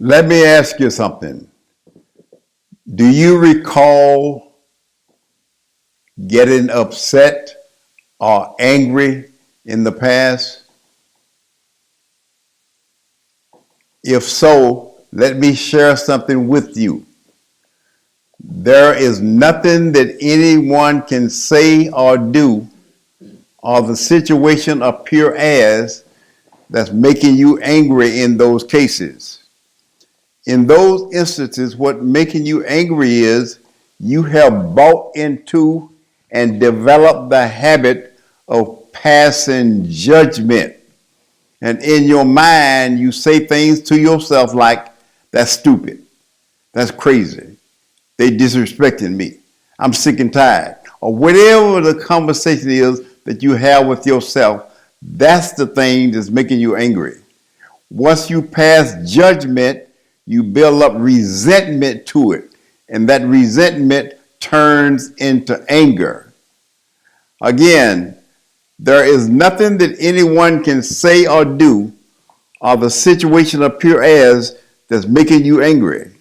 Let me ask you something. Do you recall getting upset or angry in the past? If so, let me share something with you. There is nothing that anyone can say or do or the situation appear as that's making you angry in those cases. In those instances, what making you angry is you have bought into and developed the habit of passing judgment. And in your mind, you say things to yourself like, that's stupid, that's crazy, they disrespecting me, I'm sick and tired. Or whatever the conversation is that you have with yourself, that's the thing that's making you angry. Once you pass judgment, you build up resentment to it. And that resentment turns into anger. Again, there is nothing that anyone can say or do or the situation appear as that's making you angry.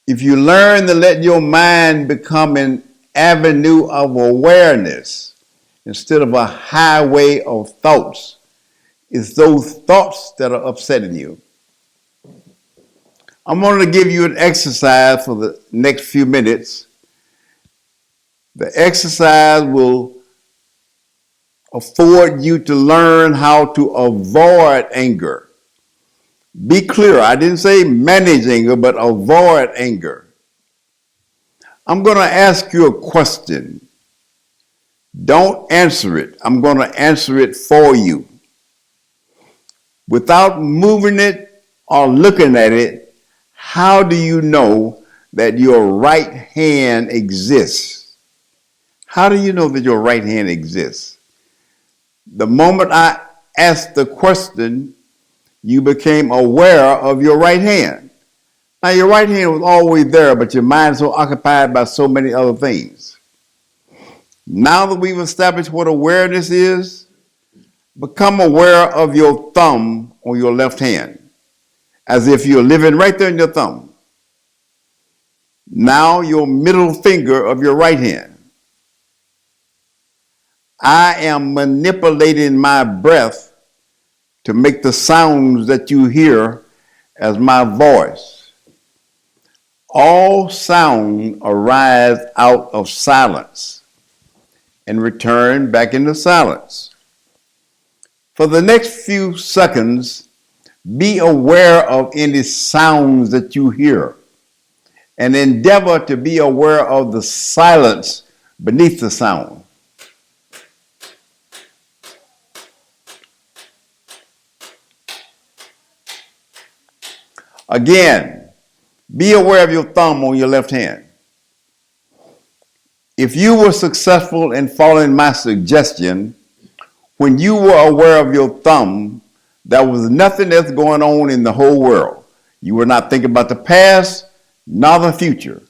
If you learn to let your mind become an avenue of awareness instead of a highway of thoughts, it's those thoughts that are upsetting you. I'm going to give you an exercise for the next few minutes. The exercise will afford you to learn how to avoid anger. Be clear, I didn't say manage anger, but avoid anger. I'm going to ask you a question. Don't answer it. I'm going to answer it for you. Without moving it or looking at it, how do you know that your right hand exists? How do you know that your right hand exists? The moment I asked the question, you became aware of your right hand. Now, your right hand was always there, but your mind is so occupied by so many other things. Now that we've established what awareness is, become aware of your thumb on your left hand, as if you're living right there in your thumb. Now, your middle finger of your right hand. I am manipulating my breath to make the sounds that you hear as my voice. All sound arise out of silence and return back into silence. For the next few seconds, be aware of any sounds that you hear and endeavor to be aware of the silence beneath the sound. Again, be aware of your thumb on your left hand. If you were successful in following my suggestion, when you were aware of your thumb, there was nothing else going on in the whole world. You were not thinking about the past, nor the future.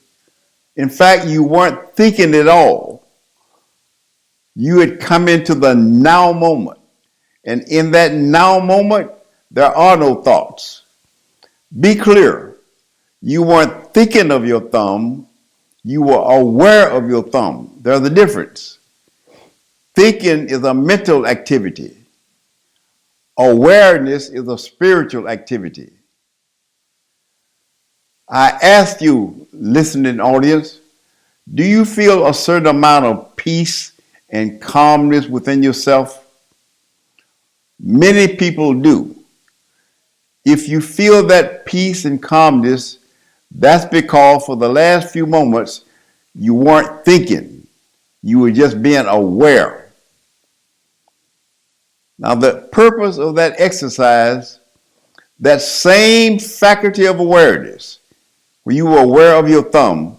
In fact, you weren't thinking at all. You had come into the now moment. And in that now moment, there are no thoughts. Be clear. You weren't thinking of your thumb. You were aware of your thumb. There's a difference. Thinking is a mental activity. Awareness is a spiritual activity. I ask you, listening audience, do you feel a certain amount of peace and calmness within yourself? Many people do. If you feel that peace and calmness, that's because for the last few moments, you weren't thinking. You were just being aware. Now, the purpose of that exercise, that same faculty of awareness, when you were aware of your thumb,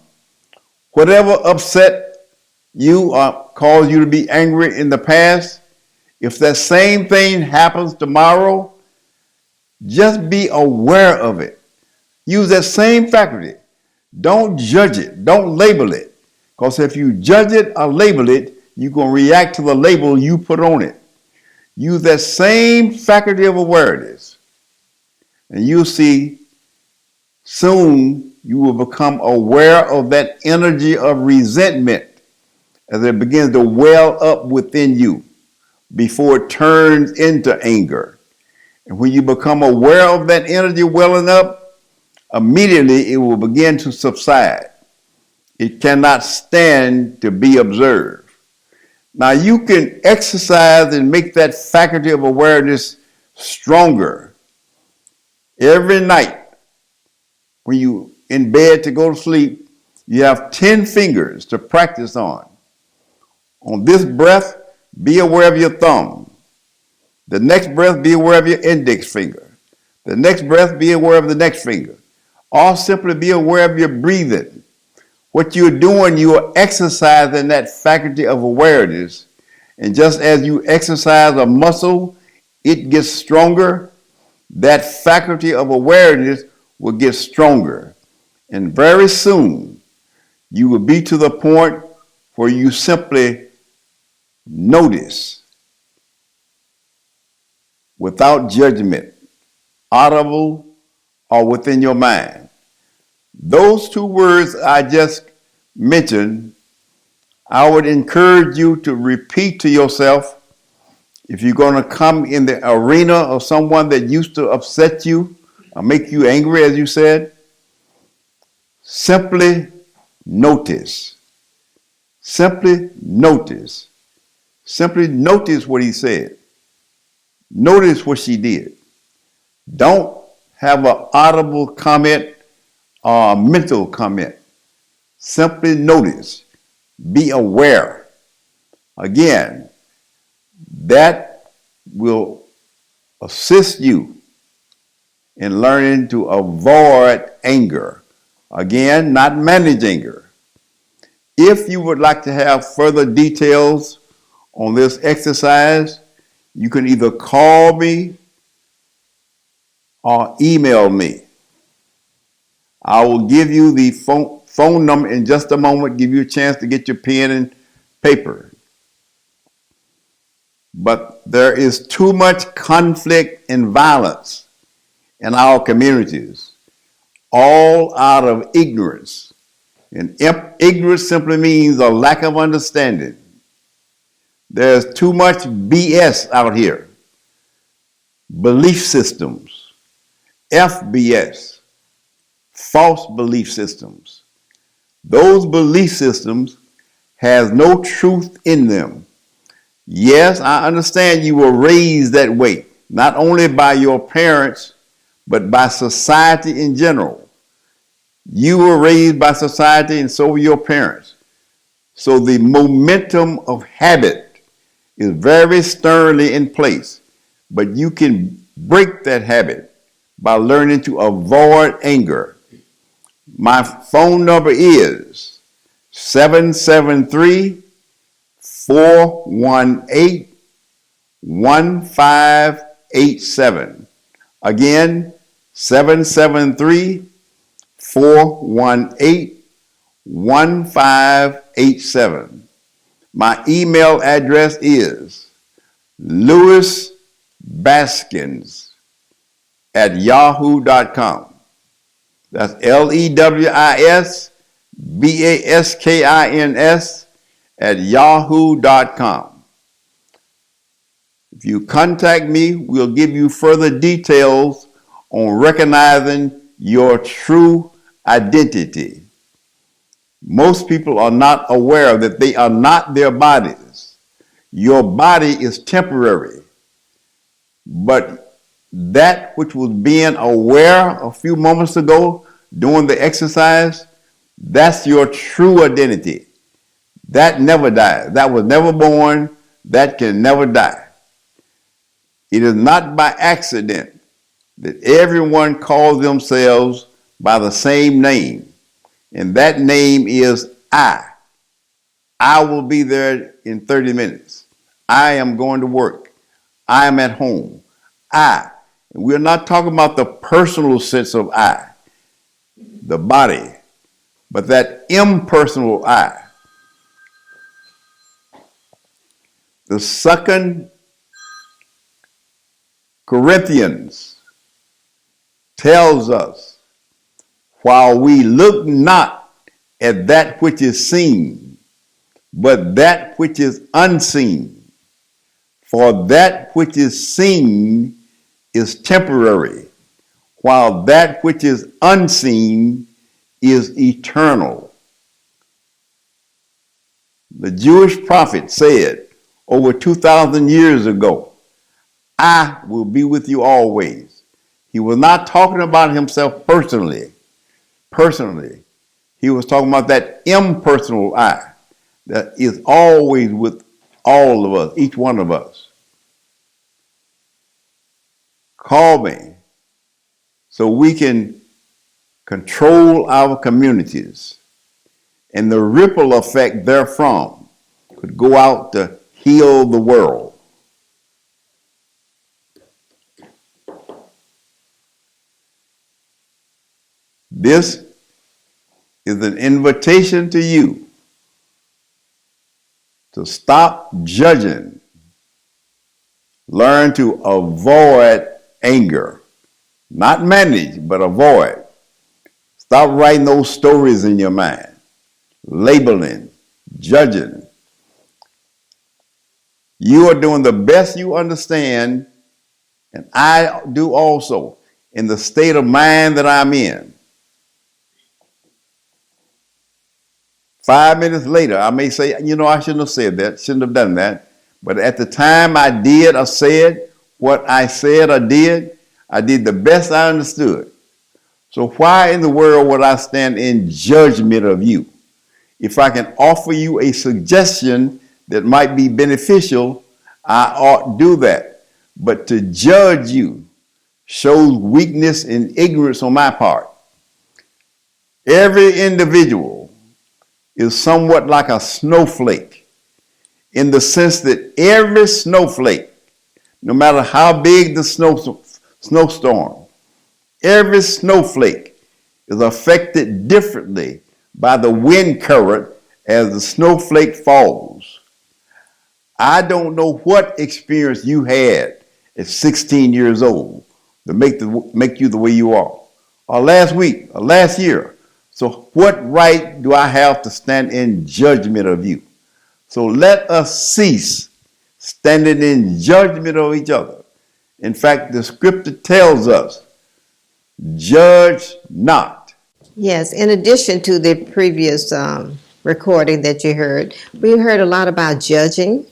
whatever upset you or caused you to be angry in the past, if that same thing happens tomorrow, just be aware of it. Use that same faculty. Don't judge it. Don't label it. Because if you judge it or label it, you're going to react to the label you put on it. Use that same faculty of awareness. And you'll see soon you will become aware of that energy of resentment as it begins to well up within you before it turns into anger. And when you become aware of that energy welling up, immediately it will begin to subside. It cannot stand to be observed. Now you can exercise and make that faculty of awareness stronger every night. When you in bed to go to sleep, you have 10 fingers to practice on. On this breath, be aware of your thumb. The next breath, be aware of your index finger. The next breath, be aware of the next finger. Or simply be aware of your breathing. What you're doing, you are exercising that faculty of awareness. And just as you exercise a muscle, it gets stronger. That faculty of awareness will get stronger. And very soon, you will be to the point where you simply notice without judgment, audible or within your mind. Those two words I just mentioned, I would encourage you to repeat to yourself. If you're going to come in the arena of someone that used to upset you or make you angry, as you said, simply notice. Simply notice. Simply notice what he said. Notice what she did. Don't have an audible comment or a mental comment. Simply notice. Be aware. Again, that will assist you in learning to avoid anger. Again, not manage anger. If you would like to have further details on this exercise, you can either call me or email me. I will give you the phone number in just a moment, give you a chance to get your pen and paper. But there is too much conflict and violence in our communities, all out of ignorance. And ignorance simply means a lack of understanding. There's too much BS out here. Belief systems, FBS, false belief systems. Those belief systems has no truth in them. Yes, I understand you were raised that way, not only by your parents, but by society in general. You were raised by society and so were your parents. So the momentum of habit is very sternly in place, but you can break that habit by learning to avoid anger. My phone number is 773-418-1587. Again, 773-418-1587. My email address is lewisbaskins@yahoo.com. That's LEWISBASKINS@yahoo.com. If you contact me, we'll give you further details on recognizing your true identity. Most people are not aware that they are not their bodies. Your body is temporary. But that which was being aware a few moments ago during the exercise, that's your true identity. That never dies. That was never born. That can never die. It is not by accident that everyone calls themselves by the same name. And that name is I. I will be there in 30 minutes. I am going to work. I am at home. I. And we're not talking about the personal sense of I, the body, but that impersonal I. The 2 Corinthians tells us, while we look not at that which is seen, but that which is unseen. For that which is seen is temporary, while that which is unseen is eternal. The Jewish prophet said over 2,000 years ago, I will be with you always. He was not talking about himself personally. He was talking about that impersonal I that is always with all of us, each one of us. Call me so we can control our communities, and the ripple effect therefrom could go out to heal the world. This is an invitation to you to stop judging, learn to avoid anger, not manage, but avoid. Stop writing those stories in your mind, labeling, judging. You are doing the best you understand, and I do also, in the state of mind that I'm in. 5 minutes later, I may say, I shouldn't have said that, shouldn't have done that. But at the time I did or said what I said or did, I did the best I understood. So why in the world would I stand in judgment of you? If I can offer you a suggestion that might be beneficial, I ought to do that. But to judge you shows weakness and ignorance on my part. Every individual is somewhat like a snowflake, in the sense that every snowflake, no matter how big the snowstorm, every snowflake is affected differently by the wind current as the snowflake falls. I don't know what experience you had at 16 years old to make you the way you are, or last week, or last year. So what right do I have to stand in judgment of you? So let us cease standing in judgment of each other. In fact, the scripture tells us, judge not. Yes, in addition to the previous recording that you heard, we heard a lot about judging.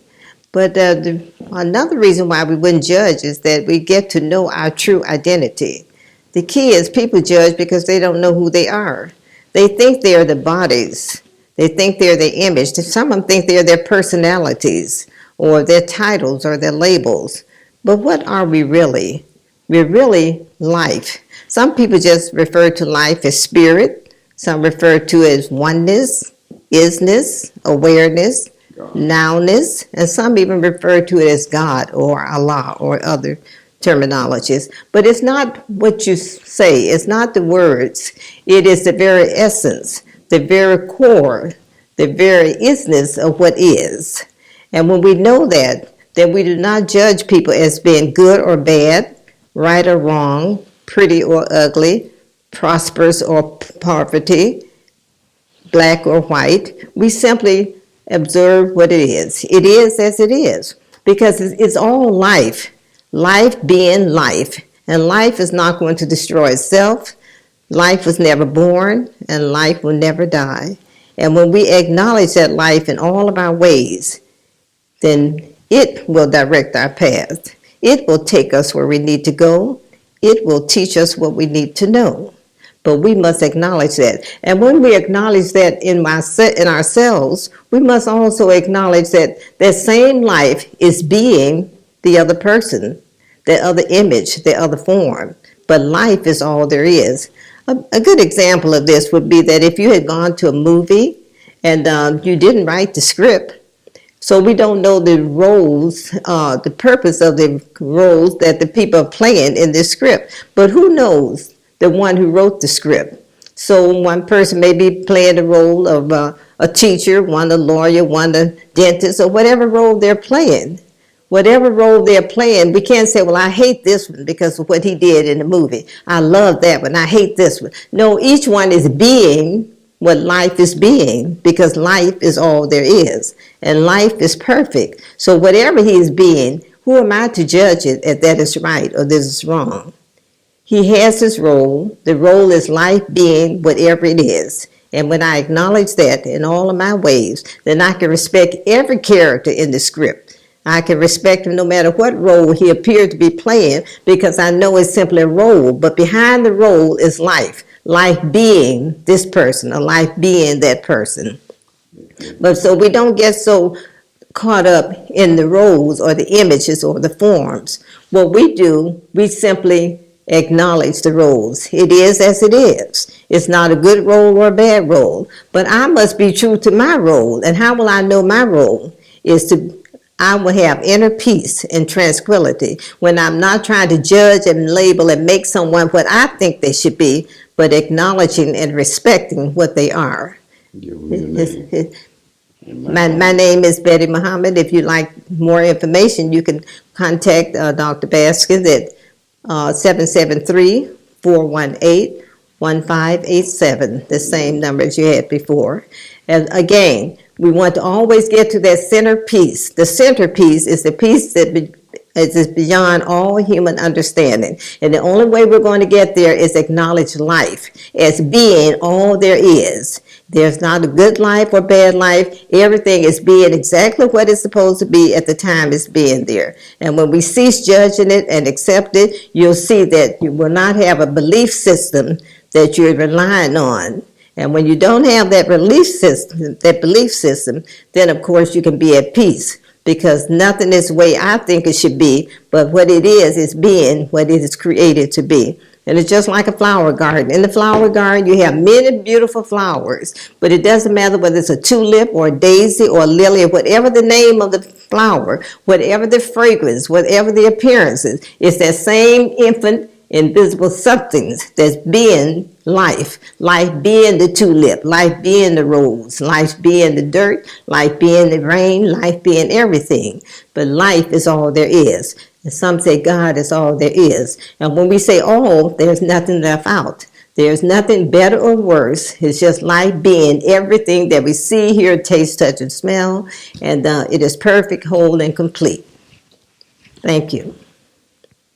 But another reason why we wouldn't judge is that we get to know our true identity. The key is people judge because they don't know who they are. They think they are the bodies. They think they're the image. Some of them think they're their personalities or their titles or their labels. But what are we really? We're really life. Some people just refer to life as spirit. Some refer to it as oneness, isness, awareness, nowness, and some even refer to it as God or Allah or other terminologies. But it's not what you say. It's not the words. It is the very essence, the very core, the very isness of what is. And when we know that, then we do not judge people as being good or bad, right or wrong, pretty or ugly, prosperous or poverty, black or white. We simply observe what it is. It is as it is, because it's all life. Life being life. And life is not going to destroy itself. Life was never born, and life will never die. And when we acknowledge that life in all of our ways, then it will direct our path. It will take us where we need to go. It will teach us what we need to know. But we must acknowledge that. And when we acknowledge that in ourselves, we must also acknowledge that that same life is being the other person, the other image, the other form. But life is all there is. A good example of this would be that if you had gone to a movie and you didn't write the script, so we don't know the roles, the purpose of the roles that the people are playing in this script. But who knows the one who wrote the script? So one person may be playing the role of a teacher, one a lawyer, one a dentist, or whatever role they're playing. whatever role they're playing, we can't say, well, I hate this one because of what he did in the movie. I love that one. I hate this one. No, each one is being what life is being, because life is all there is, and life is perfect. So whatever he is being, who am I to judge it if that is right or this is wrong? He has his role. The role is life being whatever it is. And when I acknowledge that in all of my ways, then I can respect every character in the script. I can respect him no matter what role he appeared to be playing, because I know it's simply a role. But behind the role is life. Life being this person, or life being that person. But so we don't get so caught up in the roles or the images or the forms. What we do, we simply acknowledge the roles. It is as it is. It's not a good role or a bad role. But I must be true to my role. And how will I know my role? I will have inner peace and tranquility when I'm not trying to judge and label and make someone what I think they should be, but acknowledging and respecting what they are. My name is Betty Muhammad. If you'd like more information, you can contact Dr. Baskins at 773-418-1587, the same number as you had before. And again, we want to always get to that centerpiece. The centerpiece is the piece that is beyond all human understanding. And the only way we're going to get there is acknowledge life as being all there is. There's not a good life or bad life. Everything is being exactly what it's supposed to be at the time it's being there. And when we cease judging it and accept it, you'll see that you will not have a belief system that you're relying on. And when you don't have that belief system, then of course you can be at peace, because nothing is the way I think it should be, but what it is being what it is created to be. And it's just like a flower garden. In the flower garden, you have many beautiful flowers, but it doesn't matter whether it's a tulip or a daisy or a lily or whatever the name of the flower, whatever the fragrance, whatever the appearances, it's that same infant, invisible substance that's being life. Life being the tulip, life being the rose, life being the dirt, life being the rain, life being everything. But life is all there is. And some say God is all there is. And when we say all, there's nothing left out. There's nothing better or worse. It's just life being everything that we see, hear, taste, touch, and smell. And it is perfect, whole, and complete. Thank you.